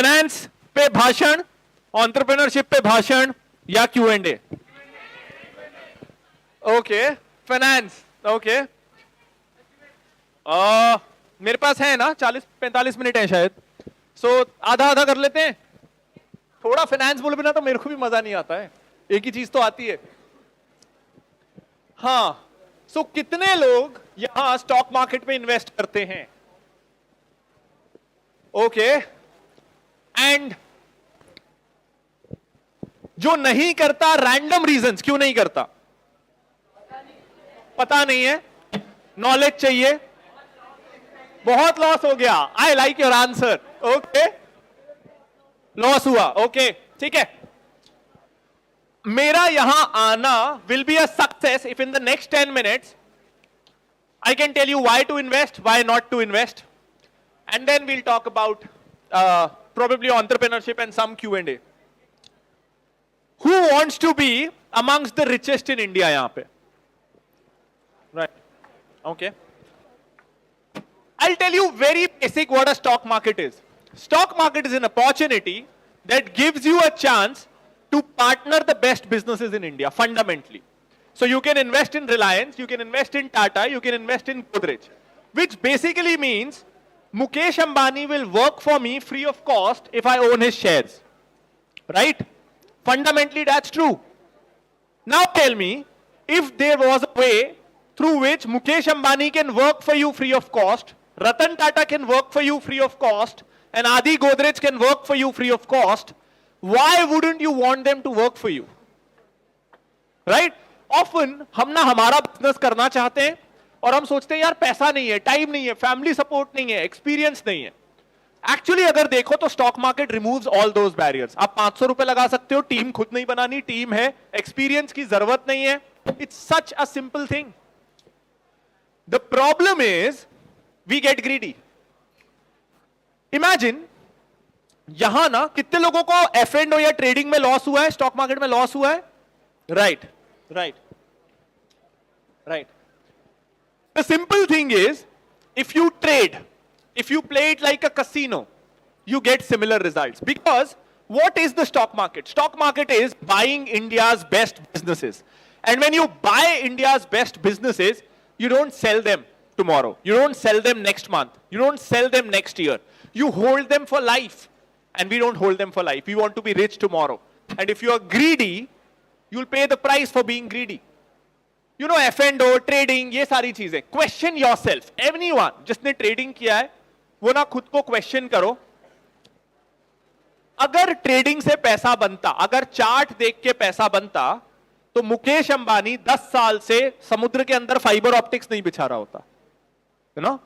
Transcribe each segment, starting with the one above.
Finance पे भाषण, entrepreneurship पे भाषण या Q&A? Okay, finance. ओके, मेरे पास है ना 40-45 मिनट है शायद, सो आधा आधा कर लेते हैं। थोड़ा फाइनेंस बोले बिना तो मेरे को भी मजा नहीं आता है, एक ही चीज तो आती है। हाँ, सो कितने लोग यहां स्टॉक मार्केट में इन्वेस्ट करते हैं? ओके, एंड जो नहीं करता, रैंडम रीजंस, क्यों नहीं करता? पता नहीं है, नॉलेज चाहिए, बहुत लॉस हो गया। I like your answer. Okay, loss हुआ, ओके, ठीक है। मेरा यहां आना will be a success if in the next 10 minutes I can tell you why to invest, why not to invest, and then we'll talk about probably entrepreneurship and some Q&A. Who wants to be amongst the richest in India yahan pe? Right. Okay. I'll tell you very basic what a stock market is. Stock market is an opportunity that gives you a chance to partner the best businesses in India, fundamentally. So you can invest in Reliance, you can invest in Tata, you can invest in Godrej, which basically means Mukesh Ambani will work for me free of cost if I own his shares. Right? Fundamentally, that's true. Now tell me, if there was a way through which Mukesh Ambani can work for you free of cost, Ratan Tata can work for you free of cost, and Adi Godrej can work for you free of cost, why wouldn't you want them to work for you? Right? Often हम ना हमारा business करना चाहते हैं और हम सोचते हैं यार पैसा नहीं है, टाइम नहीं है, फैमिली सपोर्ट नहीं है, एक्सपीरियंस नहीं है। एक्चुअली अगर देखो तो stock market removes all those barriers. आप 500 रुपए लगा सकते हो, टीम खुद नहीं बनानी, टीम है, एक्सपीरियंस की जरूरत नहीं है। It's such a simple thing. The problem is we get greedy. Imagine यहां ना कितने लोगों को F&O या ट्रेडिंग में लॉस हुआ है, स्टॉक मार्केट में लॉस हुआ है? Right, right, right. The simple thing is, if you trade, if you play it like a casino, you get similar results. Because what is the stock market? Stock market is buying India's best businesses. And when you buy India's best businesses, you don't sell them tomorrow. You don't sell them next month. You don't sell them next year. You hold them for life. And we don't hold them for life. We want to be rich tomorrow. And if you are greedy, you'll pay the price for being greedy. You know, F&O, trading, ये सारी चीजें. Question yourself. Anyone जिसने trading किया है, वो ना खुद को क्वेश्चन करो, अगर ट्रेडिंग से पैसा बनता, अगर चार्ट देख के पैसा बनता, तो मुकेश अंबानी 10 साल से समुद्र के अंदर फाइबर ऑप्टिक्स नहीं बिछा रहा होता। You know?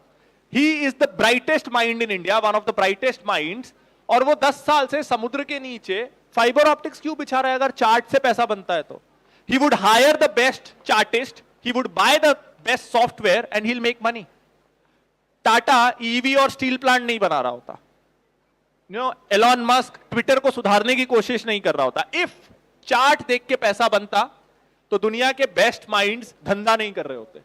He is the brightest mind in India, one of the brightest minds, और वो 10 साल से समुद्र के नीचे फाइबर ऑप्टिक्स क्यों बिछा रहा है? अगर चार्ट से पैसा बनता है तो he would hire the best chartist, he would buy the best software and he'll make money. Tata EV और स्टील प्लांट नहीं बना रहा होता। You know, Elon Musk Twitter को सुधारने की कोशिश नहीं कर रहा होता। इफ चार्ट देख के पैसा बनता तो दुनिया के बेस्ट माइंड्स धंधा नहीं कर रहे होते,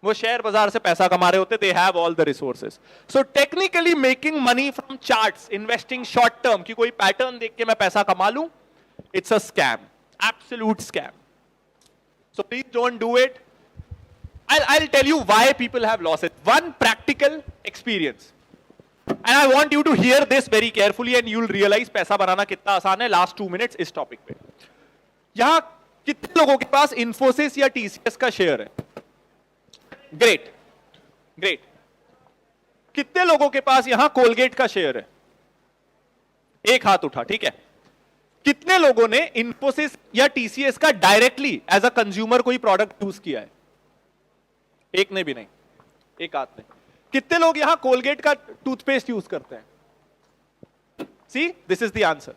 वो शेयर बाजार से पैसा कमा रहे होते। They have all the resources. So technically making money from charts, investing short term की कोई पैटर्न देख के मैं पैसा कमा लूं, it's a scam, absolute scam. So please don't do it. I'll tell you why people have lost it. One practical experience, and I want you to hear this very carefully and you'll realize पैसा बनाना कितना आसान है। Last 2 minutes इस topic पे। यहां कितने लोगों के पास इंफोसिस या TCS का शेयर है? Great, great. कितने लोगों के पास यहां कोलगेट का शेयर है? एक हाथ उठा, ठीक है। कितने लोगों ने इंफोसिस या TCS का डायरेक्टली एज अ कंज्यूमर कोई प्रोडक्ट यूज किया है? एक ने भी नहीं, एक हाथ ने। कितने लोग यहां कोलगेट का टूथपेस्ट यूज करते हैं? See, this is the answer.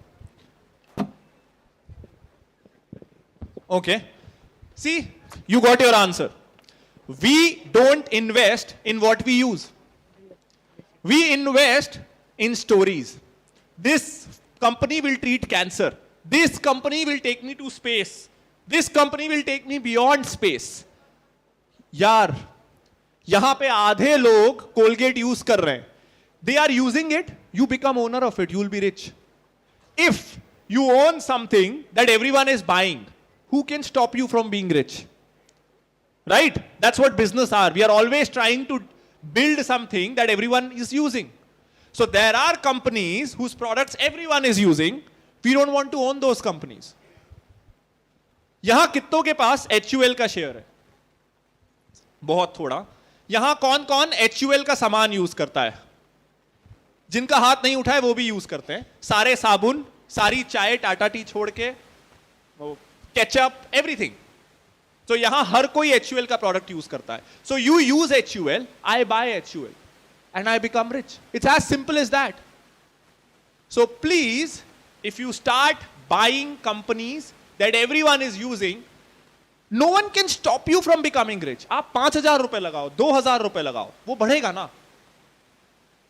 Okay, see, you got your answer. We don't invest in what we use. We invest in stories. This company will treat cancer. This company will take me to space. This company will take me beyond space. यार, यहां पे आधे लोग Colgate use कर रहे हैं. They are using it you become owner of it, you will be rich. If you own something that everyone is buying, who can stop you from being rich? Right? That's what business are. We are always trying to build something that everyone is using. So there are companies whose products everyone is using. We don't want to own those companies. यहां कितनों के पास HUL का share है? बहुत थोड़ा. यहां कौन कौन HUL का सामान यूज करता है? जिनका हाथ नहीं उठाए वो भी यूज करते हैं. सारे साबुन, सारी चाय टाटा टी छोड़ के, केचप, एवरीथिंग. तो यहां हर कोई HUL का प्रोडक्ट यूज करता है. So you use HUL, I buy HUL, and I become rich. It's as simple as that. So please, if you start buying companies that everyone is using, no one can stop you from becoming rich. आप 5,000 रुपए लगाओ, 2,000 रुपए लगाओ, वो बढ़ेगा ना.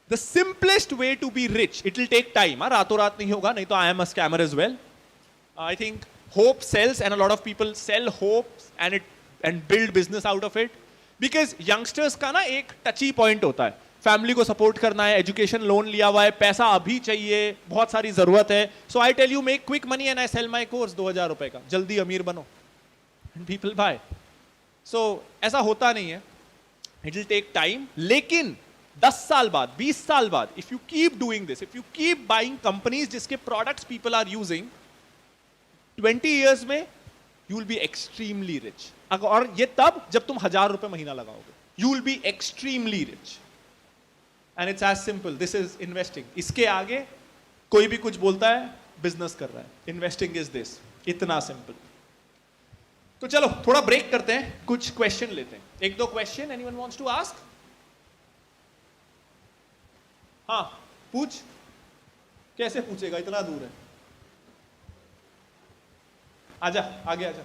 The simplest way to be rich, it will take time. रातों रात नहीं होगा, नहीं तो I am a scammer as well. I think hope sells, and a lot of people sell hopes and build business out of it. Because youngsters का ना एक touchy point होता है. फैमिली को सपोर्ट करना है, एजुकेशन लोन लिया हुआ है, पैसा अभी चाहिए, बहुत सारी जरूरत है. So I tell you make quick money and I sell my course 2,000 रुपए का, जल्दी अमीर बनो. And people bye. सो ऐसा होता नहीं है. It will take time. लेकिन 10 साल बाद, 20 साल बाद, if you keep doing this, if you keep buying companies जिसके products people are using, 20 years में you will be extremely rich. और ये तब जब तुम 1,000 रुपए महीना लगाओगे. You will be extremely rich. And it's as simple. This is investing. इसके आगे कोई भी कुछ बोलता है, बिजनेस कर रहा है. Investing is this. इतना सिंपल. तो चलो थोड़ा ब्रेक करते हैं, कुछ क्वेश्चन लेते हैं. एक दो question anyone wants to ask? हाँ, पूछ. कैसे पूछेगा, इतना दूर है. आजा, आगे आजा.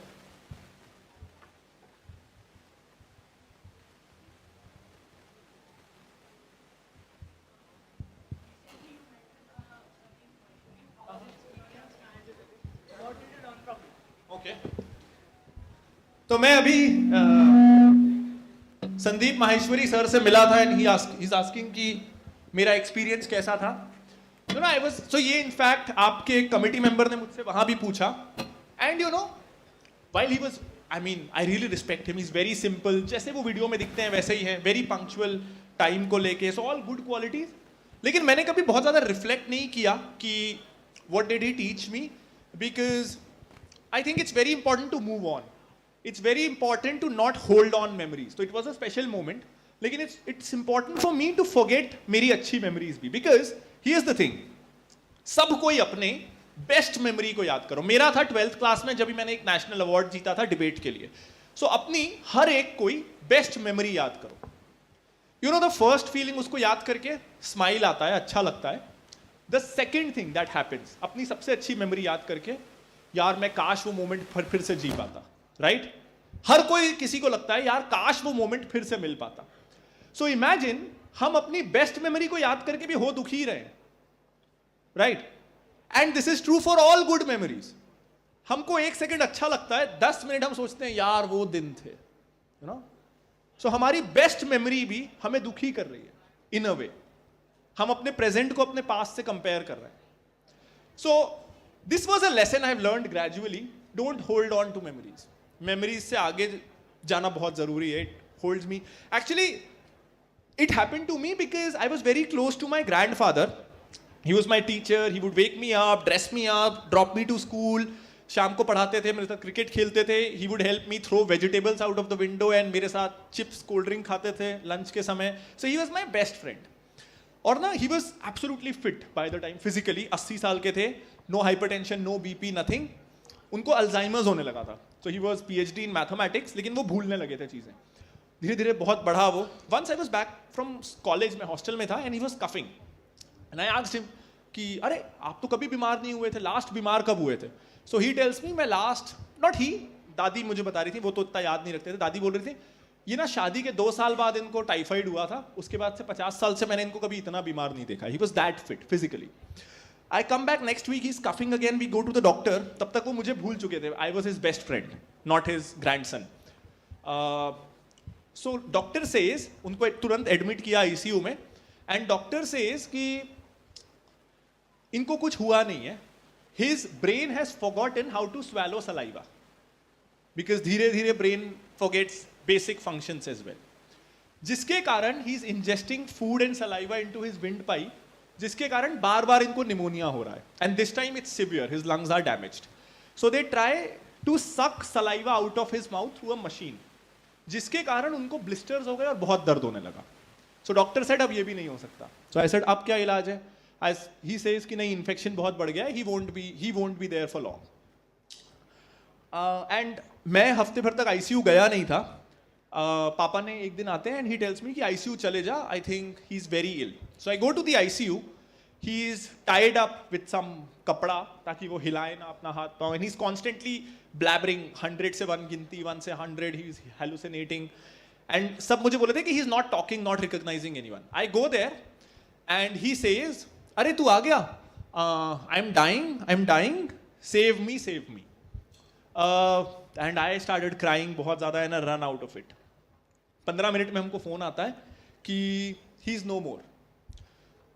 ओके. तो मैं अभी संदीप माहेश्वरी सर से मिला था एंड ही इज आस्किंग कि मेरा एक्सपीरियंस कैसा था. यू नो आई वाज, सो ये इनफैक्ट आपके एक कमिटी मेंबर ने मुझसे वहां भी पूछा. And you know while he was, I mean I really respect him. Is very simple, जैसे वो वीडियो में दिखते हैं वैसे ही हैं. वेरी पंक्चुअल, टाइम को लेके, सो ऑल गुड क्वालिटीज. लेकिन मैंने कभी बहुत ज्यादा रिफ्लेक्ट नहीं किया कि what did he teach me, because I think it's very important to move on. It's very important to not hold on memories. So it was a special moment. लेकिन it's important for me to forget मेरी अच्छी memories भी. Because here's the thing. सब कोई अपने best memory को याद करो. मेरा था 12th क्लास में जब मैंने एक national award जीता था debate के लिए. So अपनी हर एक कोई best memory याद करो. You know the first feeling, उसको याद करके smile आता है, अच्छा लगता है. The second thing that happens, अपनी सबसे अच्छी memory याद करके, यार मैं काश वो मोमेंट फिर से जी पाता. राइट? हर कोई किसी को लगता है यार काश वो मोमेंट फिर से मिल पाता. सो इमेजिन हम अपनी बेस्ट मेमोरी को याद करके भी हो दुखी रहे. Right? And this is true for all good memories. हमको 1 सेकंड अच्छा लगता है, 10 मिनट हम सोचते हैं यार वो दिन थे. यू नो, सो हमारी बेस्ट मेमोरी भी हमें दुखी कर रही है इन अ वे. हम अपने प्रेजेंट को अपने पास्ट से कंपेयर कर रहे हैं. सो this was a lesson I have learned gradually. Don't hold on to memories. Memories से आगे जाना बहुत जरूरी है. It holds me. Actually, it happened to me because I was very close to my grandfather. He was my teacher. He would wake me up, dress me up, drop me to school. शाम को पढ़ाते थे, मेरे साथ cricket खेलते थे. He would help me throw vegetables out of the window and मेरे साथ chips, cold drink खाते थे lunch के समय. So he was my best friend. और ना, he was absolutely fit by the time physically. 80 साल के थे. No hypertension, no BP, nothing. उनको अल्जाइमर्स होने लगा था. So he was PhD in mathematics, लेकिन वो भूलने लगे थे चीजें. धीरे धीरे बहुत बढ़ा वो. Once I was back from college, मैं हॉस्टल में था, and he was coughing. And I asked him कि अरे आप तो कभी बीमार नहीं हुए थे, लास्ट बीमार कब हुए थे? So he tells me मैं लास्ट, not he, दादी मुझे बता रही थी, वो तो इतना याद नहीं रखते थे. दादी बोल रही थी ये ना शादी के 2 साल बाद इनको टाइफाइड हुआ था, उसके बाद से 50 साल से मैंने इनको कभी इतना बीमार नहीं देखा. He was that fit physically. I come back next week, he's coughing again, we go to the doctor. तब तक वो मुझे भूल चुके थे. I was his best friend, not his grandson. So doctor says, उनको तुरंत एडमिट किया ICU में, and doctor says कि इनको कुछ हुआ नहीं है. His brain has forgotten how to swallow saliva. Because धीरे धीरे brain forgets basic functions as well. जिसके कारण he is ingesting food and saliva into his windpipe, जिसके कारण बार बार इनको निमोनिया हो रहा है. And this time it's severe, his lungs are damaged. So they try to suck saliva out of his mouth through a machine, जिसके कारण उनको blisters हो गए और बहुत दर्द होने लगा. So doctor said अब ये भी नहीं हो सकता. So I said अब क्या इलाज है? As he says कि नहीं infection बहुत बढ़ गया है, he won't be there for long. And मैं हफ्ते भर तक ICU गया नहीं था. पापा ने एक दिन आते हैं and he tells me कि ICU चले जा, I think he's very ill. So I go to the ICU. He is tied up with some कपड़ा ताकि वो हिलाए ना अपना हाथ पाँव, and he's constantly blabbering 100 से 1 गिनती, 1 से 100, he's hallucinating. And सब मुझे बोले थे कि he's not talking, not recognizing anyone. I go there and he says, अरे तू आ गया, I'm dying, save me. And I started crying बहुत ज़्यादा and I run out of it. 15 minute में हमको फोन आता है कि he is no more.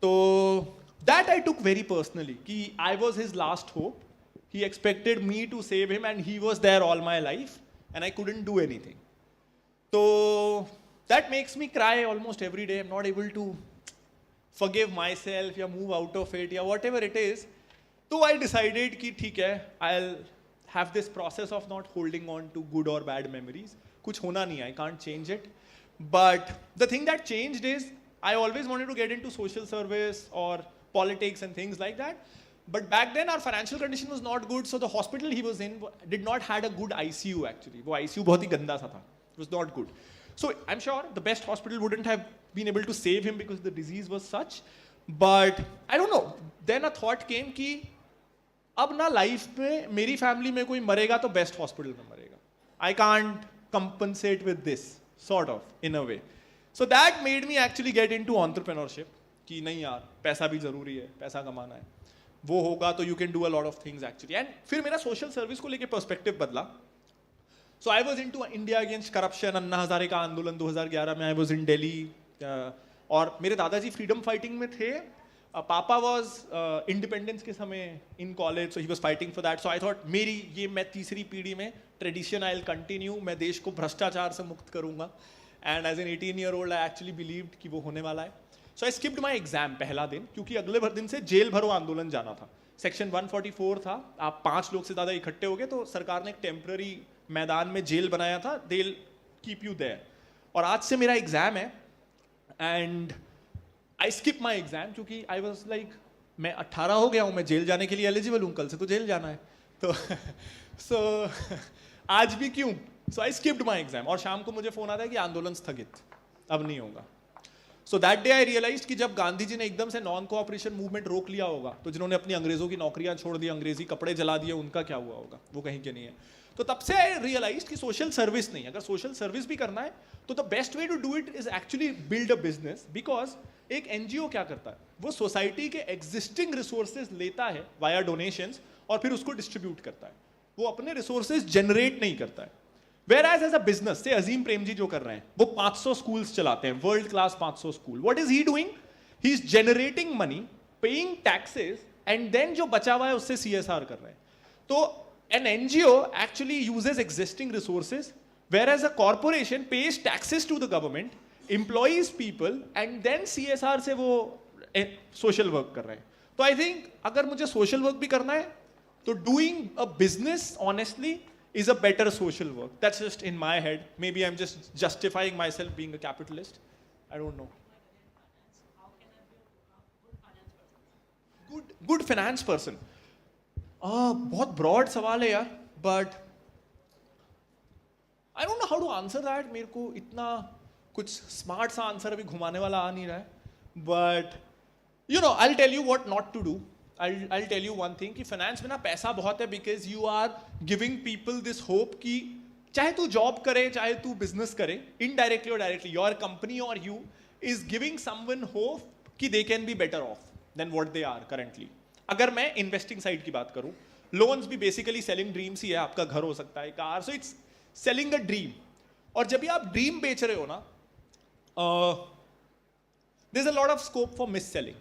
तो that I took very personally कि I was his last hope. He expected me to save him and he was there all my life and I couldn't do anything. So that makes me cry almost every day. I'm not able to forgive myself या move out of it या whatever it is. So I decided कि ठीक है, I'll have this process of not holding on to good or bad memories. कुछ होना नहीं है, I can't change it. But the thing that changed is I always wanted to get into social service or politics and things like that. But back then our financial condition was not good, so the hospital he was in did not had a good ICU actually. वो ICU बहुत ही गंदा सा था. It was not good. So I'm sure the best hospital wouldn't have been able to save him because the disease was such. But I don't know. Then a thought came कि अब ना life में मेरी family में कोई मरेगा तो best hospital में मरेगा. I can't compensate with this sort of in a way. So that made me actually get into entrepreneurship. कि नहीं यार पैसा भी जरूरी है, पैसा कमाना है, वो होगा तो you can do a lot of things actually. And फिर मेरा social service को लेके perspective बदला. So I was into India against corruption, Anna Hazare का आंदोलन 2011 में I was in Delhi. और मेरे दादाजी freedom fighting में थे. पापा was independence के समय in college, so he was fighting for that. So I thought मेरी ये मैं तीसरी पीढ़ी में tradition I'll continue, मैं देश को भ्रष्टाचार से मुक्त करूँगा. And as an 18-year-old I actually believed कि वो होने वाला है. So I skipped my exam पहला दिन, क्योंकि अगले दिन से जेल भरो आंदोलन जाना था. सेक्शन 144 था, आप 5 लोग से ज़्यादा इकट्ठे हो गए तो सरकार ने एक टेम्पररी मैदान में जेल बनाया था. They'll keep you there. और आज से मेरा एग्जाम है and I skip my exam क्योंकि I was like मैं 18 हो गया हूँ, मैं जेल जाने के लिए एलिजिबल हूँ, कल से तो जेल जाना है. तो so आज भी क्यों? So I skipped my exam और शाम को मुझे फोन आता है कि आंदोलन स्थगित, अब नहीं होगा. So that day I realized कि जब गांधी जी ने एकदम से नॉन कोऑपरेशन मूवमेंट रोक लिया होगा तो जिन्होंने अपनी अंग्रेजों की नौकरियां छोड़ दी, अंग्रेजी कपड़े जला दिए, उनका क्या हुआ होगा, वो कहीं के नहीं है. तो तब से आई रियलाइज कि सोशल सर्विस नहीं, अगर सोशल सर्विस भी करना है तो the best way to do it is actually build a business. Because एक एनजीओ क्या करता है, वो सोसाइटी के एग्जिस्टिंग रिसोर्सेज लेता है वाया डोनेशंस और फिर उसको डिस्ट्रीब्यूट करता है. वो अपने रिसोर्सेज जनरेट नहीं करता है. Whereas as a business, say अजीम प्रेम जी जो कर रहे हैं, वो 500 schools चलाते हैं, world class 500 school. What is he doing? He is generating money, paying taxes, and then जो बचा हुआ है उससे CSR कर रहे हैं. तो an NGO actually uses existing resources, whereas a corporation pays taxes to the government, employs people, and then CSR से वो social work कर रहे हैं. तो I think अगर मुझे social work भी करना है, तो doing a business honestly is a better social work. That's just in my head. Maybe I'm just justifying myself being a capitalist. I don't know. Good finance person. बहुत broad सवाल है यार. But I don't know how to answer that. मेरे को इतना कुछ smart सा answer अभी घुमाने वाला आ नहीं रहा है. But you know, I'll tell you what not to do. I'll tell you one thing कि finance में ना पैसा बहुत है because you are giving people this hope कि चाहे तू job करे चाहे तू business करे, indirectly or directly your company or you is giving someone hope कि they can be better off than what they are currently. अगर मैं investing side की बात करूँ, loans भी basically selling dreams ही है. आपका घर हो सकता है, car, so it's selling a dream. और जब भी आप dream बेच रहे हो ना, there's a lot of scope for mis-selling.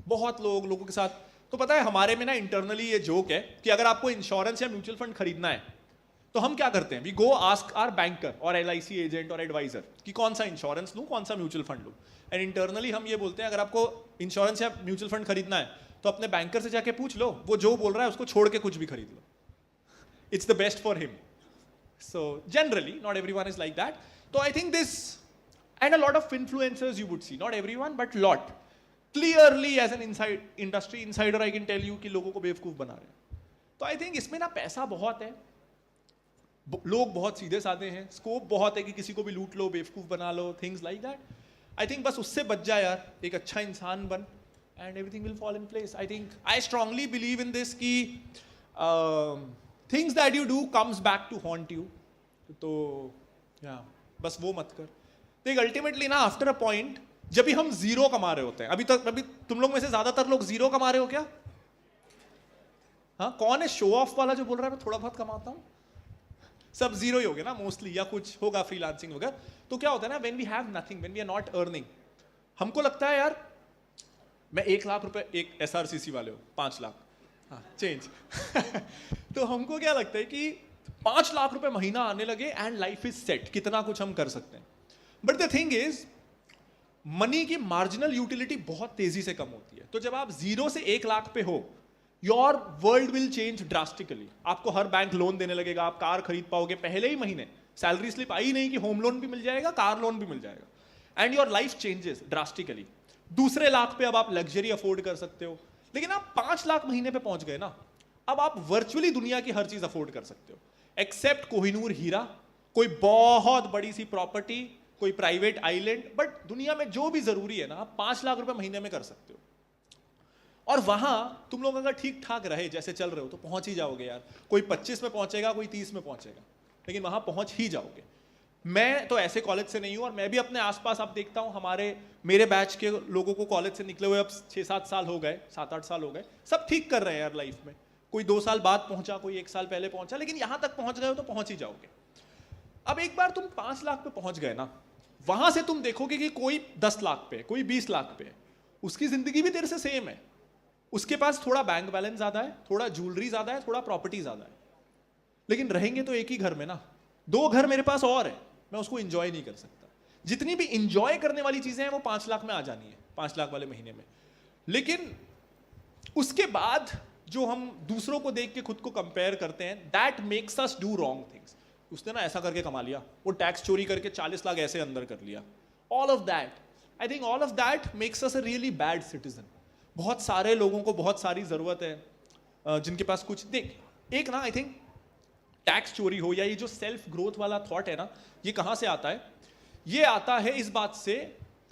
बहुत लोगों के साथ. तो पता है हमारे में ना इंटरनली ये जोक है कि अगर आपको इंश्योरेंस या म्यूचुअल फंड खरीदना है तो हम क्या करते हैं, we go ask our banker और LIC एजेंट और एडवाइजर कि कौन सा इंश्योरेंस लूं, कौन सा म्यूचुअल फंड लूं। एंड इंटरनली हम ये बोलते हैं अगर आपको इंश्योरेंस या म्यूचुअल फंड खरीदना है तो अपने बैंकर से जाके पूछ लो, वो जो बोल रहा है उसको छोड़ के कुछ भी खरीद लो, it's the best for him. So generally not everyone is like that. तो I think this and a lot of influencers you would see, not everyone but lot, clearly as an inside industry insider I can tell you कि लोगों को बेवकूफ बना रहे हैं। तो I think इसमें ना पैसा बहुत है, लोग बहुत सीधे साधे हैं, स्कोप बहुत है कि किसी को भी लूट लो, बेवकूफ बना लो, things like that. I think बस उससे बच जा यार, एक अच्छा इंसान बन and everything will fall in place. I think I strongly believe in this कि things that you do comes back to haunt you. तो या बस वो मत कर। देख अल्टीमेटली ना आफ्टर अ पॉइंट जब भी हम जीरो कमा रहे होते हैं, अभी तुम लोग में से ज्यादातर लोग जीरो कमा रहे हो क्या? हाँ, कौन है शो ऑफ वाला जो बोल रहा है मैं थोड़ा बहुत कमाता हूं? सब जीरो ही हो गया ना मोस्टली, या कुछ होगा फ्रीलांसिंग वगैरह। तो क्या होता है ना, when we have nothing, when we are not earning, हमको लगता है यार मैं 1 लाख रुपए, एक SRCC वाले हो 5 लाख, हाँ चेंज तो हमको क्या लगता है कि 5 लाख रुपए महीना आने लगे एंड लाइफ इज सेट, कितना कुछ हम कर सकते हैं। But the thing is money की मार्जिनल यूटिलिटी बहुत तेजी से कम होती है। तो जब आप 0 से 1 लाख पे हो, your world will change drastically. आपको हर बैंक लोन देने लगेगा, आप कार खरीद पाओगे पहले ही महीने, सैलरी स्लिप आई नहीं कि होम लोन भी मिल जाएगा, कार लोन भी मिल जाएगा, and your life changes drastically. दूसरे लाख पे अब आप लग्जरी अफोर्ड कर सकते हो। लेकिन आप 5 लाख महीने पे पहुंच गए ना, अब आप वर्चुअली दुनिया की हर चीज अफोर्ड कर सकते हो एक्सेप्ट कोहिनूर हीरा, कोई बहुत बड़ी सी प्रॉपर्टी, कोई प्राइवेट आइलैंड, बट दुनिया में जो भी जरूरी है ना आप 5 लाख रुपए महीने में कर सकते हो। और वहां तुम लोग अगर ठीक ठाक रहे जैसे चल रहे हो तो पहुंच ही जाओगे यार। कोई 25 में पहुंचेगा, कोई 30 में पहुंचेगा, लेकिन वहां पहुंच ही जाओगे। मैं तो ऐसे कॉलेज से नहीं हूं, और मैं भी अपने आसपास अब देखता हूं मेरे बैच के लोगों को कॉलेज से निकले हुए अब 6-7 साल हो गए, 7-8 साल हो गए, सब ठीक कर रहे हैं यार लाइफ में। कोई 2 साल बाद पहुंचा, कोई 1 साल पहले पहुंचा, लेकिन यहां तक पहुंच गए हो तो पहुंच ही जाओगे। अब एक बार तुम 5 लाख पे पहुंच गए ना, वहां से तुम देखोगे कि कोई 10 लाख पे, कोई 20 लाख पे, उसकी जिंदगी भी तेरे से सेम है। उसके पास थोड़ा बैंक बैलेंस ज्यादा है, थोड़ा ज्वेलरी ज्यादा है, थोड़ा प्रॉपर्टी ज्यादा है, लेकिन रहेंगे तो एक ही घर में ना। 2 घर मेरे पास और है, मैं उसको इंजॉय नहीं कर सकता। जितनी भी इंजॉय करने वाली चीजें हैं वो 5 लाख में आ जानी है, 5 लाख वाले महीने में। लेकिन उसके बाद जो हम दूसरों को देख के खुद को कंपेयर करते हैं, that makes us do wrong things. उसने ना ऐसा करके कमा लिया, वो टैक्स चोरी करके 40 लाख ऐसे अंदर कर लिया, all of that, I think all of that makes us a really bad citizen. बहुत सारे लोगों को बहुत सारी जरूरत है जिनके पास कुछ, देख एक ना आई थिंक टैक्स चोरी हो या ये जो सेल्फ ग्रोथ वाला थॉट है ना, ये कहां से आता है? ये आता है इस बात से,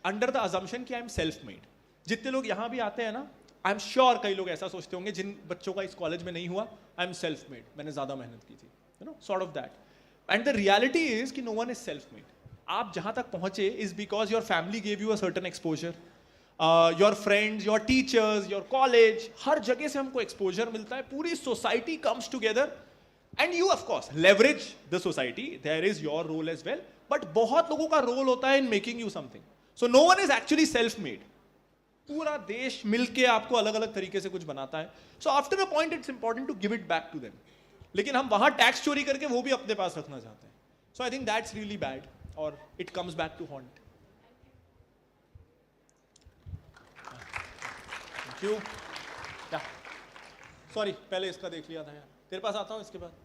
अंडर द अजम्पशन कि आई एम सेल्फ मेड। जितने लोग यहां भी आते हैं ना, आई एम श्योर कई लोग ऐसा सोचते होंगे जिन बच्चों का इस कॉलेज में नहीं हुआ, आई एम सेल्फ मेड, मैंने ज्यादा मेहनत की थी, you know, sort of that. And the reality is कि no one is self made. आप जहां तक पहुंचे is because your family gave you a certain exposure, your friends, your teachers, your college, हर जगह से हमको एक्सपोजर मिलता है, पूरी society comes together and you of course leverage the society, there is your role as well, but बहुत लोगों का रोल होता है in making you something. So no one is actually self made. पूरा देश मिलके आपको अलग अलग तरीके से कुछ बनाता है। So after a point it's important to give it back to them, लेकिन हम वहां टैक्स चोरी करके वो भी अपने पास रखना चाहते हैं। So I think that's really bad, और it comes back to haunt. Thank you. Sorry, पहले इसका देख लिया था यार, तेरे पास आता हूँ इसके बाद।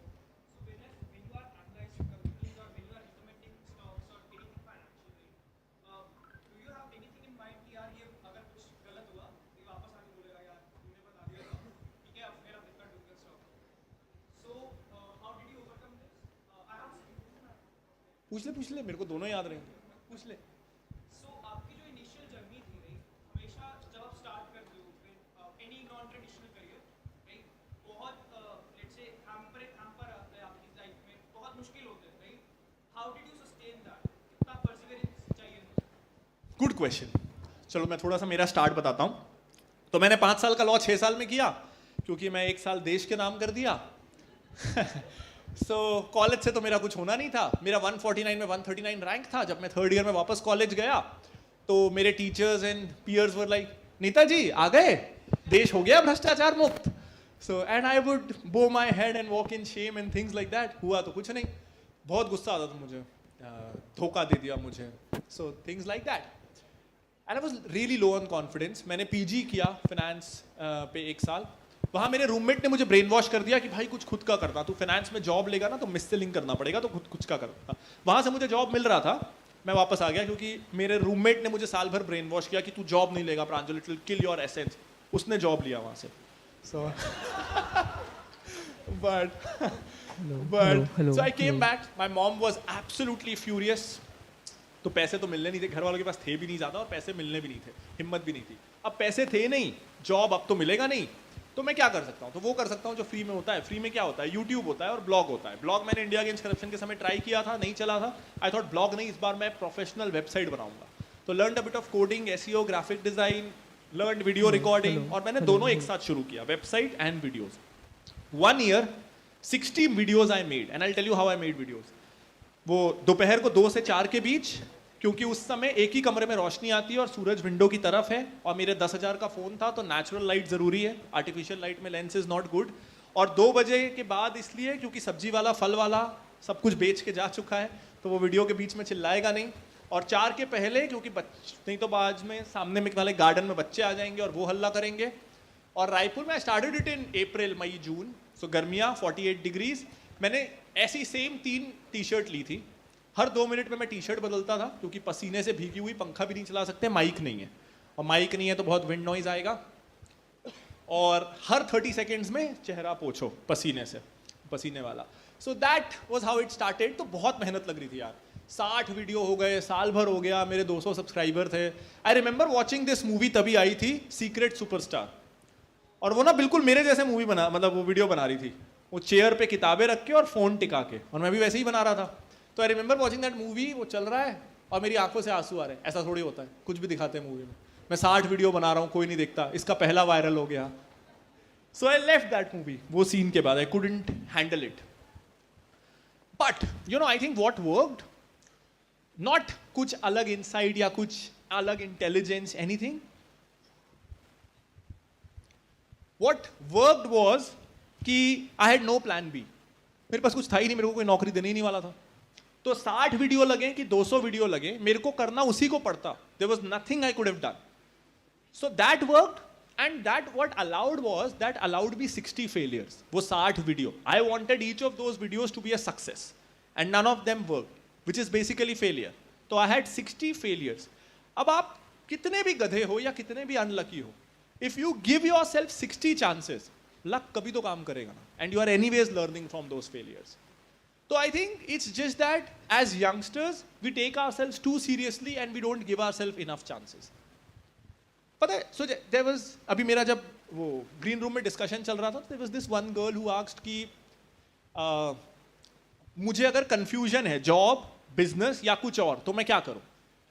पूछ ले, मेरे को दोनों याद रहेंगे, पूछ ले। आपकी जो इनिशियल जर्नी थी, राइट, हमेशा जब आप स्टार्ट करते हो any non traditional career, right, बहुत लेट्स से हैम्पर आता है आपकी लाइफ में, बहुत मुश्किल होते हैं, right. How did you sustain that? कितना परसिवरेंस चाहिए? Good question. चलो मैं थोड़ा सा मेरा स्टार्ट बताता हूँ। तो मैंने 5 साल का लॉ 6 साल में किया, क्योंकि मैं 1 साल देश के नाम कर दिया कॉलेज से तो मेरा कुछ होना नहीं था। मेरा 149 में 139 रैंक था। जब मैं 3rd ईयर में वापस कॉलेज गया तो मेरे teachers and peers were like, नेताजी आ गए, देश हो गया भ्रष्टाचार मुक्त. So and I would bow my head and walk in shame and things like that. हुआ तो कुछ नहीं, बहुत गुस्सा आता था मुझे, धोखा दे दिया मुझे. So things like that. And I was really low on confidence. मैंने पीजी किया फाइनेंस पे 1 साल. वहाँ मेरे रूममेट ने मुझे ब्रेन वॉश कर दिया कि भाई कुछ खुद का करना, तू फाइनेंस में जॉब लेगा ना तो मिससेलिंग करना पड़ेगा, तो खुद कुछ का करना. वहाँ से मुझे जॉब मिल रहा था, मैं वापस आ गया क्योंकि मेरे रूममेट ने मुझे साल भर ब्रेन वॉश किया कि तू जॉब नहीं लेगा Pranjal, it will kill your essence. उसने जॉब लिया वहाँ से. So but so I came back. My mom was absolutely furious. तो पैसे तो मिलने नहीं थे, घर वालों के पास थे भी नहीं ज़्यादा और पैसे मिलने भी नहीं थे, हिम्मत भी नहीं थी. अब पैसे थे नहीं, जॉब अब तो मिलेगा नहीं, तो मैं क्या कर सकता हूँ? तो वो कर सकता हूँ जो फ्री में होता है. फ्री में क्या होता है? यूट्यूब होता है और ब्लॉग होता है. ब्लॉग मैंने इंडिया अगेंस्ट करप्शन के समय ट्राई किया था, नहीं चला था. आई थॉट ब्लॉग नहीं, इस बार मैं प्रोफेशनल वेबसाइट बनाऊंगा. तो learn a bit of coding, SEO, graphic design, learn video recording, और मैंने दोनों एक साथ शुरू किया, website and videos. 1 year 60 videos I made, and I'll tell you how I made videos. वो दोपहर को 2 से 4 के बीच, क्योंकि उस समय एक ही कमरे में रोशनी आती है और सूरज विंडो की तरफ है, और मेरे 10,000 का फोन था तो नेचुरल लाइट जरूरी है, आर्टिफिशियल लाइट में लेंस इज नॉट गुड. और 2 बजे के बाद इसलिए क्योंकि सब्जी वाला, फल वाला सब कुछ बेच के जा चुका है, तो वो वीडियो के बीच में चिल्लाएगा नहीं. और 4 के पहले क्योंकि नहीं तो बाद में सामने में वाले गार्डन में बच्चे आ जाएंगे और वो हल्ला करेंगे. और रायपुर में स्टार्टेड इट इन अप्रैल, मई, जून. सो गर्मियाँ 48 डिग्रीज. मैंने ऐसी सेम 3 टी-शर्ट ली थी. हर 2 मिनट में मैं टी-शर्ट बदलता था क्योंकि पसीने से भीगी हुई, पंखा भी नहीं चला सकते, माइक नहीं है, और माइक नहीं है तो बहुत विंड नॉइज आएगा. और हर 30 सेकेंड्स में चेहरा पोछो पसीने से, पसीने वाला. So that was how it started. तो बहुत मेहनत लग रही थी यार. 60 वीडियो हो गए, साल भर हो गया, मेरे 200 सब्सक्राइबर थे. I remember watching this movie, तभी आई थी सीक्रेट सुपरस्टार. और वो ना बिल्कुल मेरे जैसे मूवी बना, मतलब वो वीडियो बना रही थी, वो चेयर पे किताबें रख के और फोन टिका के, और मैं भी वैसे ही बना रहा था. तो I remember watching that movie. वो चल रहा है और मेरी आंखों से आंसू आ रहे हैं. ऐसा थोड़ी होता है, कुछ भी दिखाते हैं मूवी में. मैं 60 वीडियो बना रहा हूँ, कोई नहीं देखता, इसका पहला वायरल हो गया. सो आई लेफ्ट दैट मूवी. वो सीन के बाद I couldn't handle it. But you know, I think what worked, not कुछ अलग इनसाइड या कुछ अलग intelligence, anything. What worked was कि I had no plan B. मेरे पास कुछ था ही नहीं, मेरे को कोई नौकरी देने ही नहीं वाला था. तो 60 वीडियो लगे कि 200 वीडियो लगे, मेरे को करना उसी को पड़ता. There was nothing I could have done. So that worked, and that what allowed was, that allowed me 60 failures. वो 60 video. I wanted each of those videos to be a success, and none of them worked, which is basically failure. तो I had 60 failures. अब आप कितने भी गधे हो या कितने भी अनलकी हो, if you give yourself 60 chances, luck कभी तो काम करेगा ना, and you are anyways learning from those failures. So I think it's just that as youngsters we take ourselves too seriously and we don't give ourselves enough chances. पता है, so there was, अभी मेरा जब वो green room में discussion चल रहा था, there was this one girl who asked कि मुझे अगर कंफ्यूजन है जॉब, बिजनेस या कुछ और, तो मैं क्या करूं.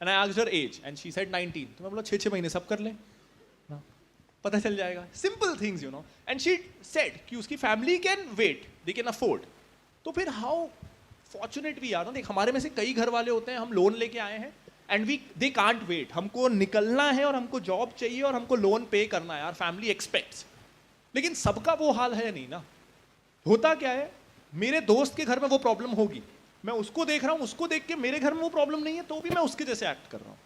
And I asked her age and she said 19. तो मैं बोला 6 महीने सब कर ले, पता चल जाएगा. Simple things, you know. And she said कि उसकी family can wait, they can afford. तो फिर हाउ फॉर्चुनेट वी आर. देख, हमारे में से कई घर वाले होते हैं, हम लोन लेके आए हैं and we they can't wait. हमको निकलना है और हमको जॉब चाहिए और हमको लोन पे करना है, यार फैमिली एक्सपेक्ट्स. लेकिन सबका वो हाल है नहीं ना. होता क्या है, मेरे दोस्त के घर में वो प्रॉब्लम होगी, मैं उसको देख रहा हूं, उसको देख के मेरे घर में वो प्रॉब्लम नहीं है, तो भी मैं उसके जैसे एक्ट कर रहा हूं.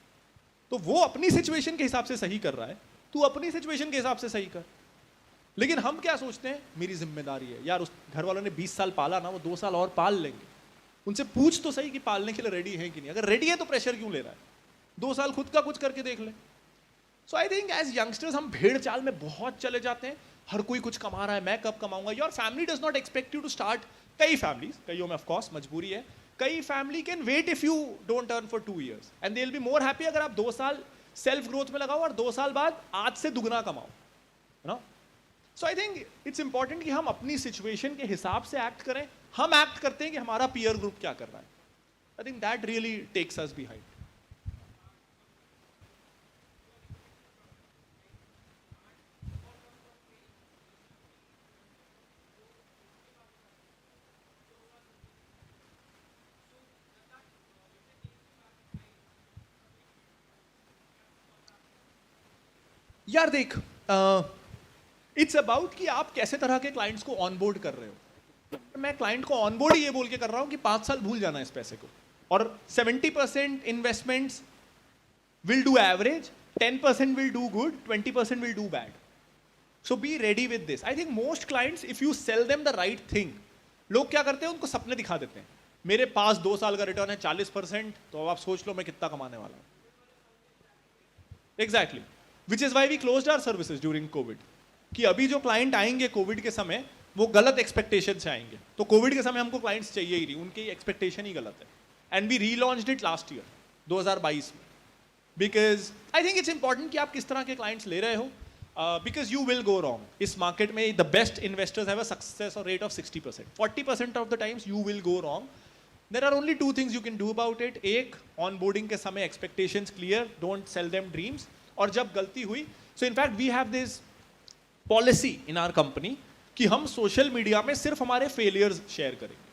तो वो अपनी सिचुएशन के हिसाब से सही कर रहा है, तू अपनी सिचुएशन के हिसाब से सही कर. लेकिन हम क्या सोचते हैं, मेरी जिम्मेदारी है यार. उस घर वालों ने 20 साल पाला ना, वो 2 साल और पाल लेंगे. उनसे पूछ तो सही कि पालने के लिए रेडी है कि नहीं. अगर रेडी है तो प्रेशर क्यों ले रहा है, 2 साल खुद का कुछ करके देख ले. सो आई थिंक एज यंगस्टर्स हम भेड़ चाल में बहुत चले जाते हैं. हर कोई कुछ कमा रहा है, मैं कब कमाऊंगा. Your family does not expect you to start. कई फैमिलीज, कईयों में ऑफकोर्स मजबूरी है, कई family can wait if you don't earn for 2 years and they will be more happy अगर आप 2 साल सेल्फ ग्रोथ में लगाओ और 2 साल बाद आज से दुगना कमाओ, है ना. सो आई थिंक इट्स इंपॉर्टेंट कि हम अपनी सिचुएशन के हिसाब से एक्ट करें. हम एक्ट करते हैं कि हमारा पीयर ग्रुप क्या कर रहा है. I think that really takes us behind. यार देख, इट्स अबाउट कि आप कैसे तरह के क्लाइंट्स को ऑनबोर्ड कर रहे हो. मैं क्लाइंट को ऑनबोर्ड ये बोल के कर रहा हूं कि 5 साल भूल जाना इस पैसे को, और 70% investments will do average, 10% will do good, 20% will do bad. So be ready with this. I think most clients, if you sell them the right thing, लोग क्या करते हैं, उनको सपने दिखा देते हैं. मेरे पास 2 साल का रिटर्न है 40%, तो अब आप सोच लो मैं कितना कमाने वाला हूं. Exactly. Which is why we closed our services during COVID. कि अभी जो क्लाइंट आएंगे कोविड के समय, वो गलत एक्सपेक्टेशन से आएंगे. तो कोविड के समय हमको क्लाइंट्स चाहिए ही नहीं, उनकी एक्सपेक्टेशन ही गलत है. And we relaunched it last year 2022 में. Because I think it's important कि आप किस तरह के क्लाइंट्स ले रहे हो, because you will go wrong. इस मार्केट में the best investors have a success rate of 60%. 40% of the times you will go wrong. There are only 2 things you can do about it. एक, onboarding के समय expectations clear, don't sell them dreams. और जब गलती हुई, so in fact we have this policy in our company कि हम social media में सिर्फ हमारे फेलियर्स शेयर करेंगे.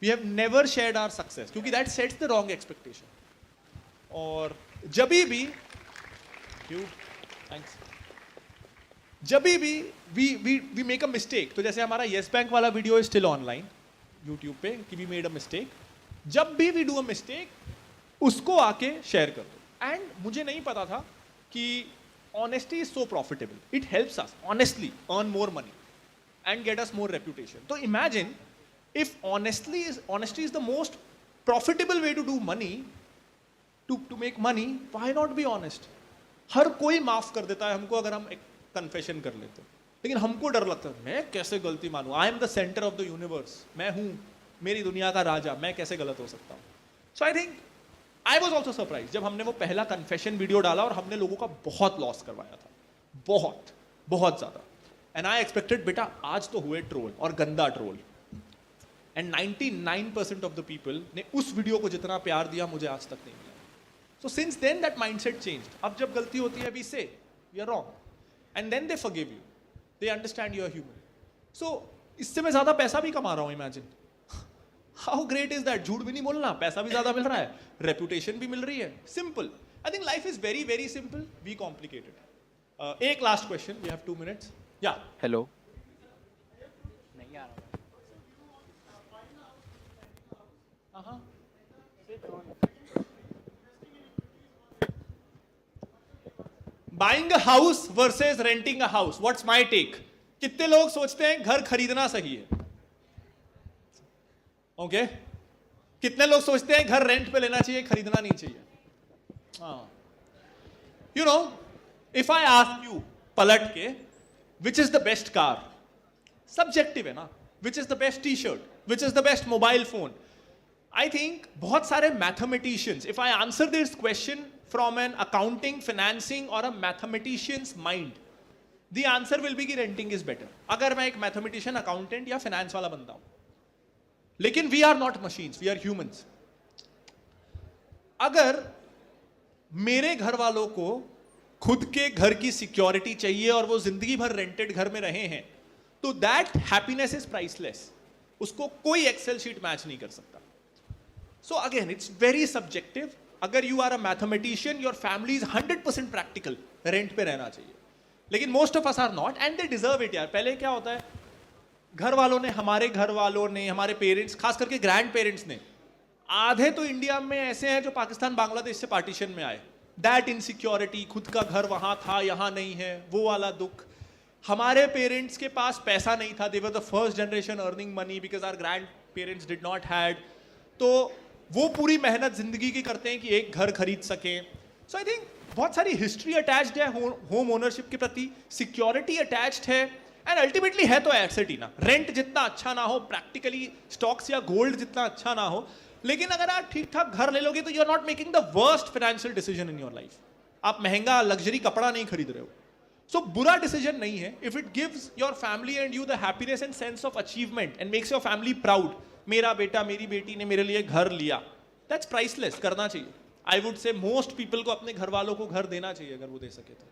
We have never shared our success, क्योंकि that sets the wrong expectation. और जब भी वी मेक अ मिस्टेक, तो जैसे हमारा येस बैंक वाला video is still online YouTube पे कि वी मेड अ मिस्टेक. जब भी वी डू अ मिस्टेक, उसको आके शेयर कर दो. एंड मुझे नहीं पता था कि honesty is so profitable. It helps us honestly earn more money and get us more reputation. So imagine if honesty is the most profitable way to do money, to make money, why not be honest? हर कोई माफ कर देता है हमको अगर हम एक confession कर लेते हैं, लेकिन हमको डर लगता है मैं कैसे गलती मानूं. I am the centre of the universe, मैं हूं मेरी दुनिया का राजा, मैं कैसे गलत हो सकता हूं. So I think I was also surprise जब हमने वो पहला कन्फेशन वीडियो डाला और हमने लोगों का बहुत लॉस करवाया था, बहुत बहुत ज्यादा. एंड आई एक्सपेक्टेड बेटा आज तो हुए ट्रोल, और गंदा troll. And 99% of the people ने उस वीडियो को जितना प्यार दिया मुझे आज तक नहीं मिला. So since then that mindset changed. अब जब गलती होती है we say we are wrong, and then they forgive you, they understand you are human. So इससे मैं ज्यादा पैसा भी कमा रहा हूं. Imagine how great is that. झूठ भी नहीं बोलना, पैसा भी ज्यादा मिल रहा है, रेपुटेशन भी मिल रही है. Simple. I think life is very very simple, we complicated. एक last question, we have 2 minutes. या हेलो. नहीं आ रहा. Buying a house versus renting a house, what's my take. कितने लोग सोचते हैं घर खरीदना सही है? ओके. कितने लोग सोचते हैं घर रेंट पे लेना चाहिए, खरीदना नहीं चाहिए? You know, if I ask you पलट के which is the best car, subjective है ना. Which is the best T shirt, which is the best mobile phone. I think बहुत सारे mathematicians, if I answer this question from an accounting, financing और a mathematicians mind, the answer will be कि renting is better. अगर मैं एक mathematician, accountant या finance वाला बंदा हूं. लेकिन we are not machines, we are humans. अगर मेरे घर वालों को खुद के घर की सिक्योरिटी चाहिए और वो जिंदगी भर रेंटेड घर में रहे हैं, तो दैट हैप्पीनेस इज प्राइसलेस. उसको कोई एक्सेल शीट मैच नहीं कर सकता. So again it's very subjective. अगर you are a mathematician, your family is 100% practical, rent पे रहना चाहिए. लेकिन most of us are not, and they deserve it. यार पहले क्या होता है, घर वालों ने, हमारे घर वालों ने, हमारे पेरेंट्स, खास करके ग्रैंड पेरेंट्स ने, आधे तो इंडिया में ऐसे हैं जो पाकिस्तान बांग्लादेश से पार्टीशन में आए. दैट इनसिक्योरिटी, खुद का घर वहां था यहां नहीं है, वो वाला दुख. हमारे पेरेंट्स के पास पैसा नहीं था, they were the first generation earning money because our grandparents did not had. तो वो पूरी मेहनत जिंदगी की करते हैं कि एक घर खरीद सकें. सो आई थिंक बहुत सारी हिस्ट्री अटैच्ड है होम ओनरशिप के प्रति, सिक्योरिटी अटैच्ड है, एंड अल्टीमेटली है तो एसेट ही ना. रेंट जितना अच्छा ना हो, प्रैक्टिकली स्टॉक्स या गोल्ड जितना अच्छा ना हो, लेकिन अगर आप ठीक ठाक घर ले लोगे तो you are not making the worst financial decision in your life. आप महंगा लग्जरी कपड़ा नहीं खरीद रहे हो. सो बुरा डिसीजन नहीं है if it gives your family and you the happiness and sense of achievement and makes your family proud. मेरा बेटा, मेरी बेटी ने मेरे लिए घर लिया, दैट्स प्राइसलेस. करना चाहिए. I would say most people को अपने घर वालों को घर देना चाहिए अगर वो दे सके तो.